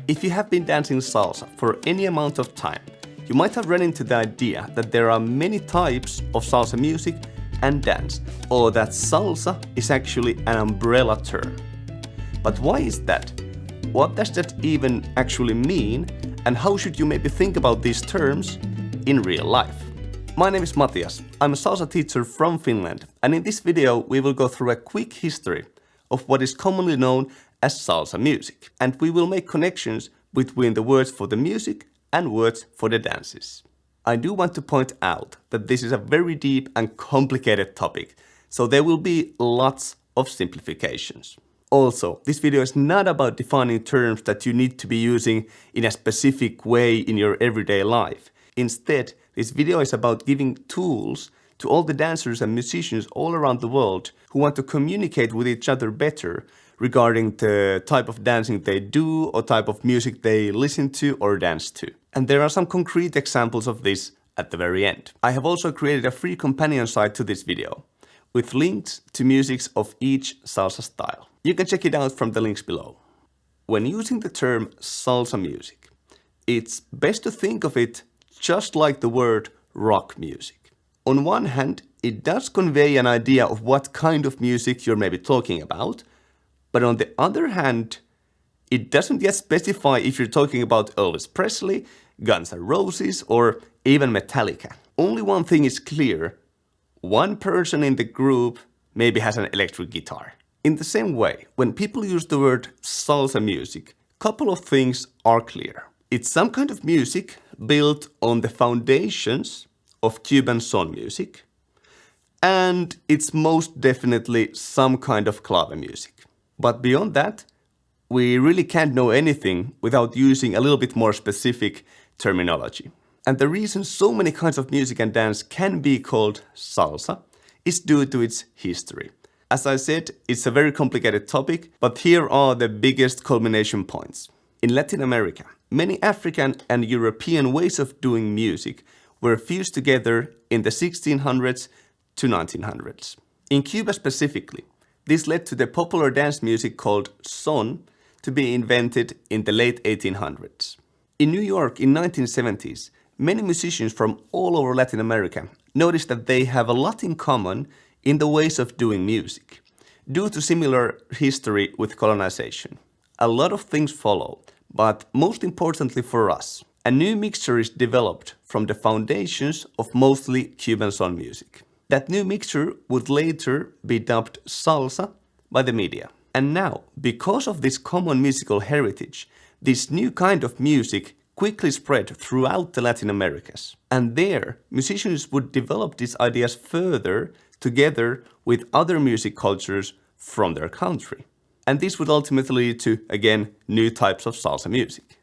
If you have been dancing salsa for any amount of time, you might have run into the idea that there are many types of salsa music and dance, or that salsa is actually an umbrella term. But why is that? What does that even actually mean, and how should you maybe think about these terms in real life? My name is Matias, I'm a salsa teacher from Finland, and in this video we will go through a quick history of what is commonly known as salsa music, and we will make connections between the words for the music and words for the dances. I do want to point out that this is a very deep and complicated topic, so there will be lots of simplifications. Also, this video is not about defining terms that you need to be using in a specific way in your everyday life. Instead, this video is about giving tools to all the dancers and musicians all around the world who want to communicate with each other better regarding the type of dancing they do or type of music they listen to or dance to. And there are some concrete examples of this at the very end. I have also created a free companion site to this video with links to musics of each salsa style. You can check it out from the links below. When using the term salsa music, it's best to think of it just like the word rock music. On one hand, it does convey an idea of what kind of music you're maybe talking about, but on the other hand, it doesn't yet specify if you're talking about Elvis Presley, Guns N' Roses, or even Metallica. Only one thing is clear: one person in the group maybe has an electric guitar. In the same way, when people use the word salsa music, a couple of things are clear. It's some kind of music built on the foundations of Cuban son music, and it's most definitely some kind of clave music. But beyond that, we really can't know anything without using a little bit more specific terminology. And the reason so many kinds of music and dance can be called salsa is due to its history. As I said, it's a very complicated topic, but here are the biggest culmination points. In Latin America, many African and European ways of doing music were fused together in the 1600s to 1900s. In Cuba specifically, this led to the popular dance music called son to be invented in the late 1800s. In New York in 1970s, many musicians from all over Latin America noticed that they have a lot in common in the ways of doing music, due to similar history with colonization. A lot of things follow, but most importantly for us, a new mixture is developed from the foundations of mostly Cuban son music. That new mixture would later be dubbed salsa by the media. And now, because of this common musical heritage, this new kind of music quickly spread throughout the Latin Americas. And there, musicians would develop these ideas further together with other music cultures from their country. And this would ultimately lead to, again, new types of salsa music.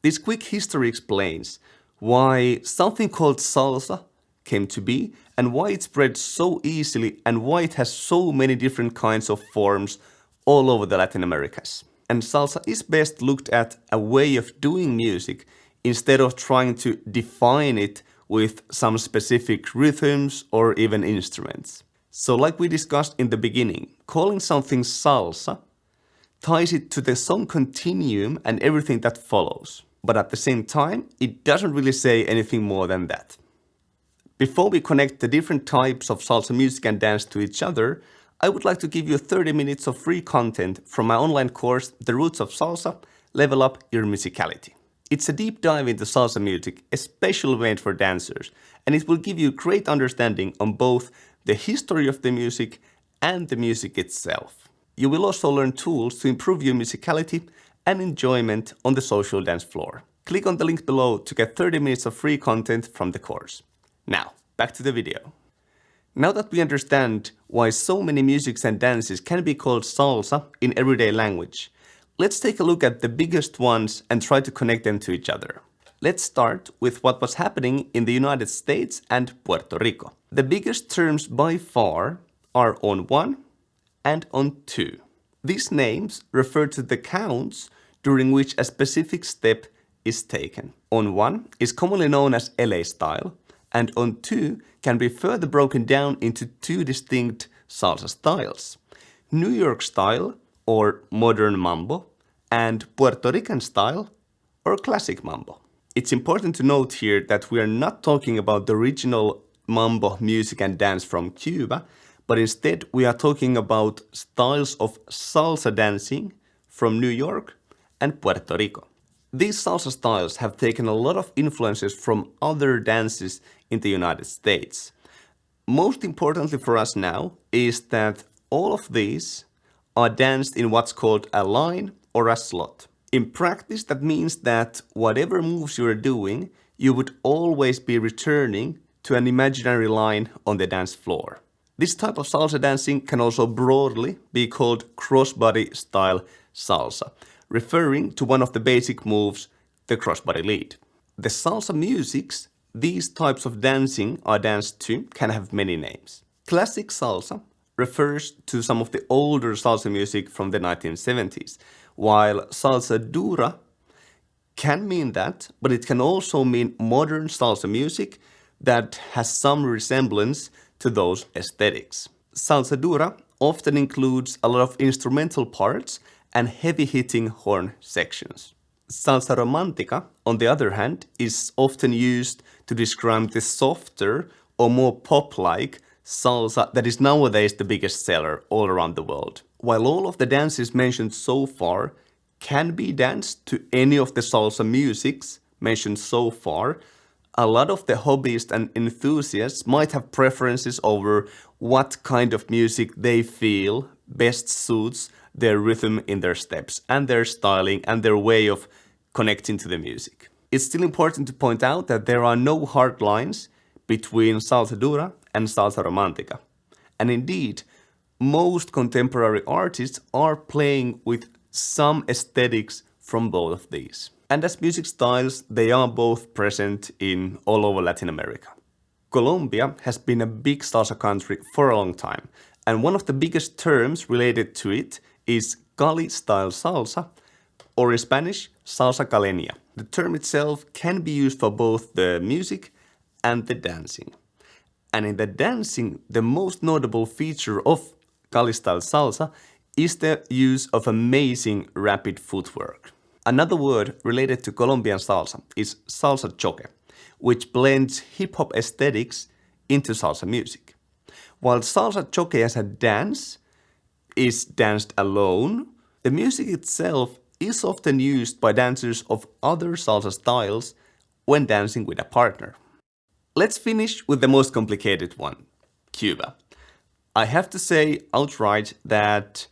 This quick history explains why something called salsa came to be and why it spread so easily and why it has so many different kinds of forms all over the Latin Americas. And salsa is best looked at a way of doing music instead of trying to define it with some specific rhythms or even instruments. So like we discussed in the beginning, calling something salsa ties it to the song continuum and everything that follows. But at the same time, it doesn't really say anything more than that. Before we connect the different types of salsa music and dance to each other, I would like to give you 30 minutes of free content from my online course, The Roots of Salsa, Level Up Your Musicality. It's a deep dive into salsa music, especially made for dancers, and it will give you great understanding on both the history of the music and the music itself. You will also learn tools to improve your musicality and enjoyment on the social dance floor. Click on the link below to get 30 minutes of free content from the course. Now, back to the video. Now that we understand why so many musics and dances can be called salsa in everyday language, let's take a look at the biggest ones and try to connect them to each other. Let's start with what was happening in the United States and Puerto Rico. The biggest terms by far are on 1 and on 2. These names refer to the counts during which a specific step is taken. On 1 is commonly known as LA style, and on 2 can be further broken down into 2 distinct salsa styles: New York style or modern mambo and Puerto Rican style or classic mambo. It's important to note here that we are not talking about the original mambo music and dance from Cuba, but instead we are talking about styles of salsa dancing from New York and Puerto Rico. These salsa styles have taken a lot of influences from other dances in the United States. Most importantly for us now is that all of these are danced in what's called a line or a slot. In practice, that means that whatever moves you are doing, you would always be returning to an imaginary line on the dance floor. This type of salsa dancing can also broadly be called cross-body style salsa, referring to one of the basic moves, the cross-body lead. The salsa musics these types of dancing are danced to can have many names. Classic salsa refers to some of the older salsa music from the 1970s, while salsa dura can mean that, but it can also mean modern salsa music that has some resemblance to those aesthetics. Salsa dura often includes a lot of instrumental parts and heavy-hitting horn sections. Salsa romántica, on the other hand, is often used to describe the softer or more pop-like salsa that is nowadays the biggest seller all around the world. While all of the dances mentioned so far can be danced to any of the salsa musics mentioned so far, a lot of the hobbyists and enthusiasts might have preferences over what kind of music they feel best suits their rhythm in their steps and their styling and their way of connecting to the music. It's still important to point out that there are no hard lines between salsa dura and salsa romántica. And indeed, most contemporary artists are playing with some aesthetics from both of these. And as music styles, they are both present in all over Latin America. Colombia has been a big salsa country for a long time, and one of the biggest terms related to it is Cali style salsa, or in Spanish, salsa caleña. The term itself can be used for both the music and the dancing. And in the dancing, the most notable feature of Cali style salsa is the use of amazing rapid footwork. Another word related to Colombian salsa is salsa choque, which blends hip-hop aesthetics into salsa music. While salsa choque as a dance is danced alone, the music itself is often used by dancers of other salsa styles when dancing with a partner. Let's finish with the most complicated one, Cuba. I have to say outright that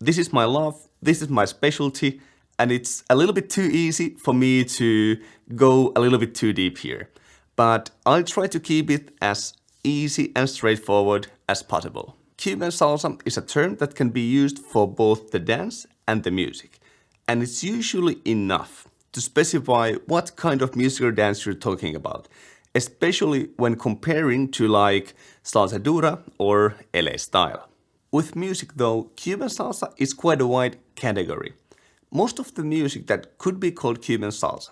this is my love, this is my specialty, and it's a little bit too easy for me to go a little bit too deep here. But I'll try to keep it as easy and straightforward as possible. Cuban salsa is a term that can be used for both the dance and the music. And it's usually enough to specify what kind of music or dance you're talking about, especially when comparing to like salsa dura or LA style. With music though, Cuban salsa is quite a wide category. Most of the music that could be called Cuban salsa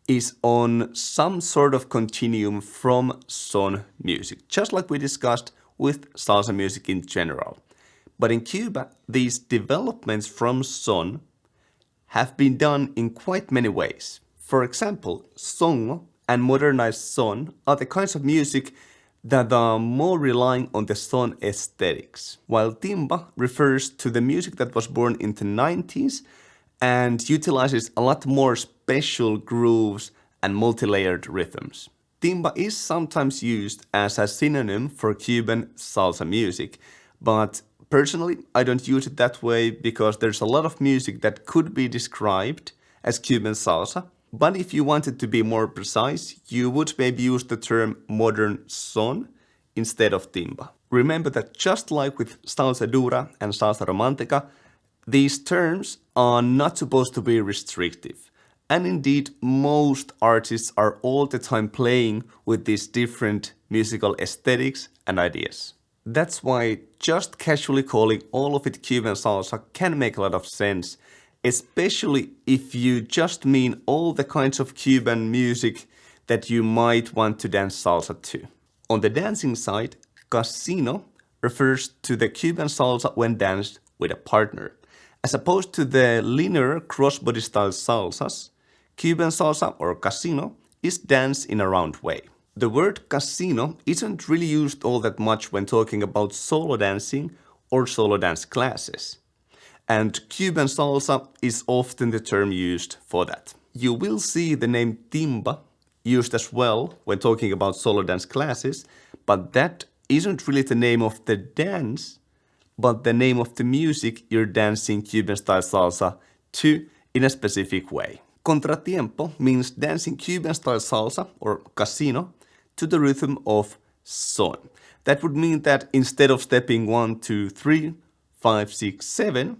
is on some sort of continuum from son music, just like we discussed with salsa music in general. But in Cuba, these developments from son have been done in quite many ways. For example, songo and modernized son are the kinds of music that are more relying on the son aesthetics, while timba refers to the music that was born in the 90s and utilizes a lot more special grooves and multi-layered rhythms. Timba is sometimes used as a synonym for Cuban salsa music, but personally, I don't use it that way because there's a lot of music that could be described as Cuban salsa. But if you wanted to be more precise, you would maybe use the term modern son instead of timba. Remember that just like with salsa dura and salsa romántica, these terms are not supposed to be restrictive. And indeed, most artists are all the time playing with these different musical aesthetics and ideas. That's why just casually calling all of it Cuban salsa can make a lot of sense, especially if you just mean all the kinds of Cuban music that you might want to dance salsa to. On the dancing side, casino refers to the Cuban salsa when danced with a partner. As opposed to the linear cross-body style salsas, Cuban salsa or casino is danced in a round way. The word casino isn't really used all that much when talking about solo dancing or solo dance classes. And Cuban salsa is often the term used for that. You will see the name timba used as well when talking about solo dance classes, but that isn't really the name of the dance, but the name of the music you're dancing Cuban style salsa to in a specific way. Contratiempo means dancing Cuban style salsa or casino to the rhythm of son. That would mean that instead of stepping 1, 2, 3, 5, 6, 7,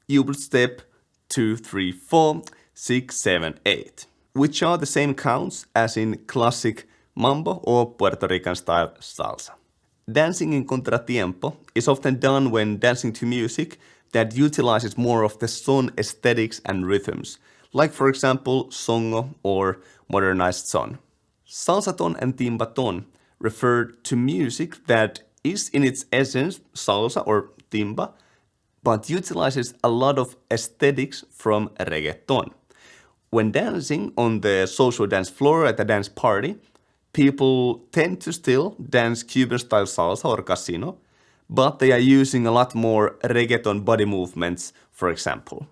you would step 2, 3, 4, 6, 7, 8, which are the same counts as in classic Mambo or Puerto Rican style salsa. Dancing in contratiempo is often done when dancing to music that utilizes more of the son aesthetics and rhythms, like for example songo or modernized son. Salsatón and timbaton refer to music that is in its essence salsa or timba, but utilizes a lot of aesthetics from reggaeton. When dancing on the social dance floor at a dance party, people tend to still dance Cuban-style salsa or casino, but they are using a lot more reggaeton body movements, for example.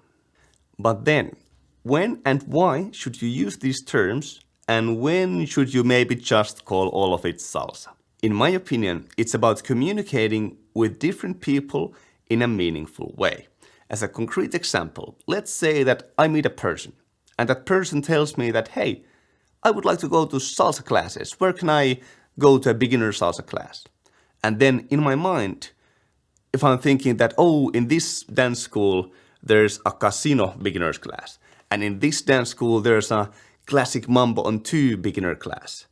But then, when and why should you use these terms, and when should you maybe just call all of it salsa? In my opinion, it's about communicating with different people in a meaningful way. As a concrete example, let's say that I meet a person, and that person tells me that, hey, I would like to go to salsa classes. Where can I go to a beginner salsa class? And then in my mind, if I'm thinking that, oh, in this dance school, there's a casino beginner's class. And in this dance school, there's a classic Mambo on 2 beginner class.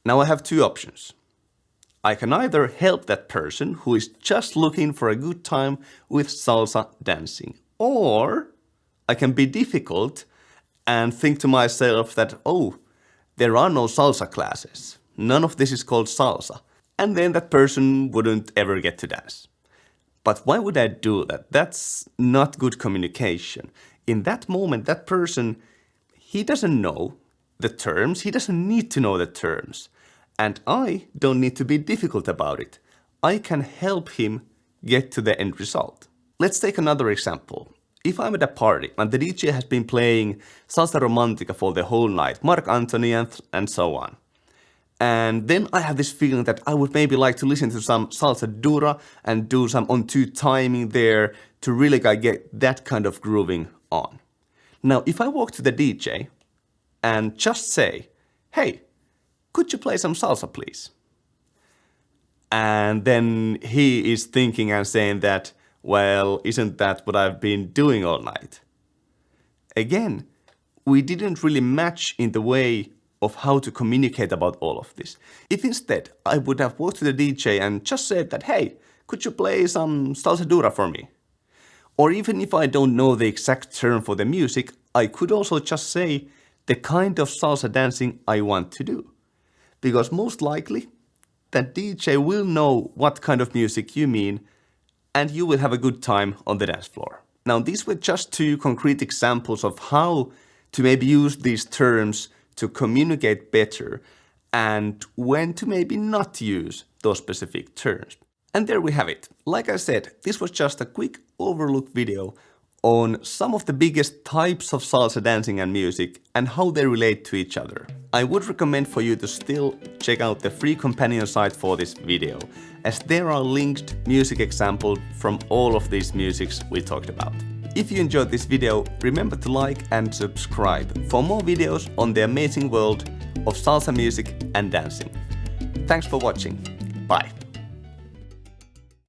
Now I have 2 options. I can either help that person who is just looking for a good time with salsa dancing, or I can be difficult and think to myself that, oh, there are no salsa classes. None of this is called salsa. And then that person wouldn't ever get to dance. But why would I do that? That's not good communication. In that moment, that person, he doesn't know the terms. He doesn't need to know the terms. And I don't need to be difficult about it. I can help him get to the end result. Let's take another example. If I'm at a party and the DJ has been playing Salsa Romántica for the whole night, Mark Anthony and so on. And then I have this feeling that I would maybe like to listen to some salsa Dura and do some on 2 timing there to really get that kind of grooving on. Now, if I walk to the DJ and just say, hey, could you play some salsa, please? And then he is thinking and saying that, well, isn't that what I've been doing all night? Again, we didn't really match in the way of how to communicate about all of this. If instead I would have walked to the DJ and just said that, hey, could you play some salsa Dura for me? Or even if I don't know the exact term for the music, I could also just say the kind of salsa dancing I want to do. Because most likely, that DJ will know what kind of music you mean, and you will have a good time on the dance floor. Now, these were just 2 concrete examples of how to maybe use these terms to communicate better and when to maybe not use those specific terms. And there we have it. Like I said, this was just a quick overlook video on some of the biggest types of salsa dancing and music and how they relate to each other. I would recommend for you to still check out the free companion site for this video, as there are linked music examples from all of these musics we talked about. If you enjoyed this video, remember to like and subscribe for more videos on the amazing world of salsa music and dancing. Thanks for watching. Bye.